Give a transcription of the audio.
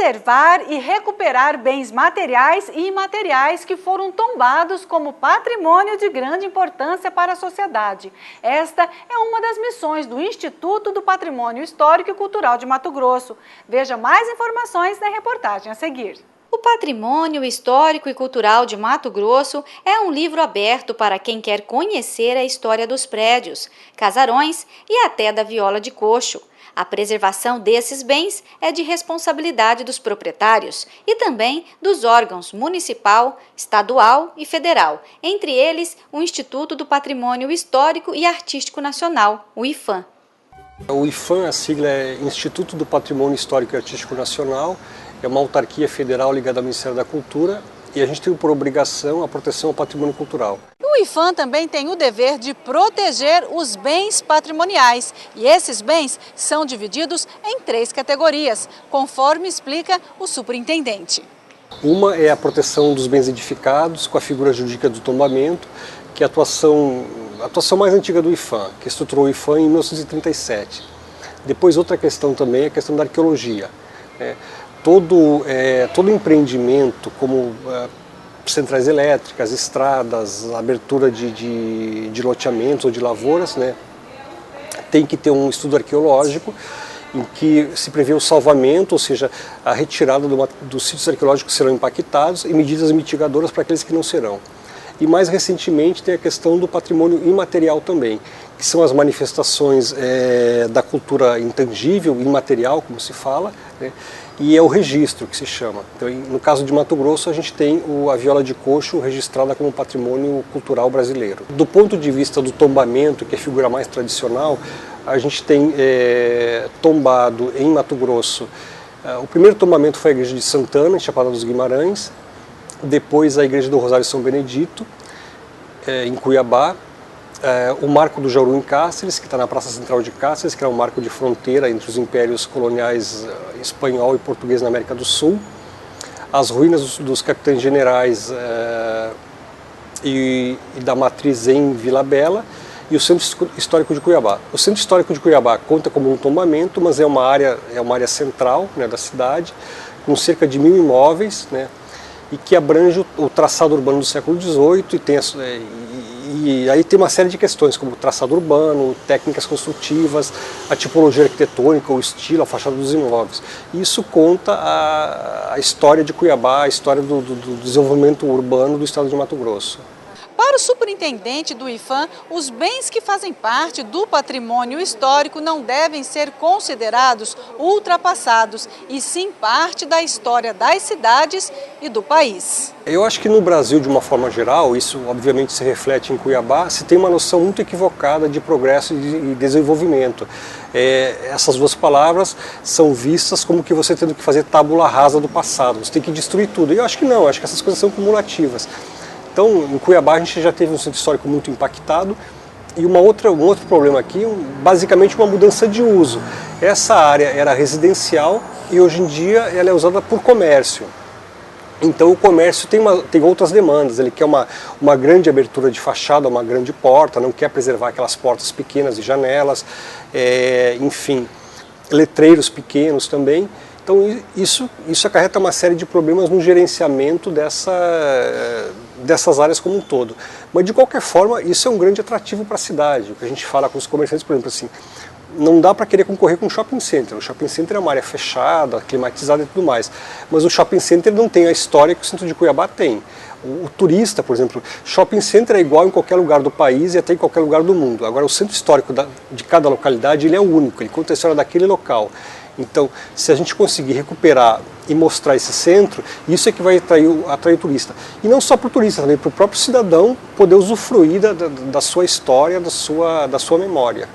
preservar e recuperar bens materiais e imateriais que foram tombados como patrimônio de grande importância para a sociedade. Esta é uma das missões do Instituto do Patrimônio Histórico e Cultural de Mato Grosso. Veja mais informações na reportagem a seguir. O Patrimônio Histórico e Cultural de Mato Grosso é um livro aberto para quem quer conhecer a história dos prédios, casarões e até da viola de coxo. A preservação desses bens é de responsabilidade dos proprietários e também dos órgãos municipal, estadual e federal, entre eles o Instituto do Patrimônio Histórico e Artístico Nacional, o IPHAN. O IPHAN, a sigla é Instituto do Patrimônio Histórico e Artístico Nacional, é uma autarquia federal ligada ao Ministério da Cultura e a gente tem por obrigação a proteção ao patrimônio cultural. O IPHAN também tem o dever de proteger os bens patrimoniais e esses bens são divididos em 3 categorias, conforme explica o superintendente. Uma é a proteção dos bens edificados com a figura jurídica do tombamento, que é a atuação mais antiga do IPHAN, que estruturou o IPHAN em 1937. Depois outra questão também é a questão da arqueologia. Todo empreendimento como centrais elétricas, estradas, abertura de loteamentos ou de lavouras, tem que ter um estudo arqueológico em que se prevê o salvamento, ou seja, a retirada dos sítios arqueológicos que serão impactados e medidas mitigadoras para aqueles que não serão. E mais recentemente tem a questão do patrimônio imaterial também, que são as manifestações da cultura intangível, imaterial, como se fala, e é o registro que se chama. Então, no caso de Mato Grosso, a gente tem a viola de coxo registrada como patrimônio cultural brasileiro. Do ponto de vista do tombamento, que é a figura mais tradicional, a gente tem tombado em Mato Grosso. O primeiro tombamento foi a igreja de Santana, em Chapada dos Guimarães, depois a igreja do Rosário São Benedito, em Cuiabá, o Marco do Jauru em Cáceres, que está na Praça Central de Cáceres, que é um marco de fronteira entre os impérios coloniais espanhol e português na América do Sul, as ruínas dos capitães generais e da matriz em Vila Bela, e o Centro Histórico de Cuiabá. O Centro Histórico de Cuiabá conta como um tombamento, mas é uma área central da cidade, com cerca de 1.000 imóveis, e que abrange o traçado urbano do século XVIII e aí tem uma série de questões, como o traçado urbano, técnicas construtivas, a tipologia arquitetônica, o estilo, a fachada dos imóveis. Isso conta a história de Cuiabá, a história do desenvolvimento urbano do estado de Mato Grosso. Para o superintendente do IPHAN, os bens que fazem parte do patrimônio histórico não devem ser considerados ultrapassados, e sim parte da história das cidades e do país. Eu acho que no Brasil, de uma forma geral, isso obviamente se reflete em Cuiabá, se tem uma noção muito equivocada de progresso e desenvolvimento. Essas duas palavras são vistas como que você tendo que fazer tábula rasa do passado, você tem que destruir tudo. E eu acho que não, acho que essas coisas são cumulativas. Então, em Cuiabá a gente já teve um centro histórico muito impactado e um outro problema aqui, basicamente uma mudança de uso. Essa área era residencial e hoje em dia ela é usada por comércio. Então o comércio tem outras demandas, ele quer uma grande abertura de fachada, uma grande porta, não quer preservar aquelas portas pequenas e janelas, enfim, letreiros pequenos também. Então isso acarreta uma série de problemas no gerenciamento dessas áreas como um todo. Mas de qualquer forma, isso é um grande atrativo para a cidade. O que a gente fala com os comerciantes, por exemplo, assim, não dá para querer concorrer com o shopping center. O shopping center é uma área fechada, climatizada e tudo mais. Mas o shopping center não tem a história que o centro de Cuiabá tem. O turista, por exemplo, shopping center é igual em qualquer lugar do país e até em qualquer lugar do mundo. Agora, o centro histórico de cada localidade ele é único, ele conta a história daquele local. Então, se a gente conseguir recuperar e mostrar esse centro, isso é que vai atrair o turista. E não só para o turista, também para o próprio cidadão poder usufruir da sua história, da sua memória.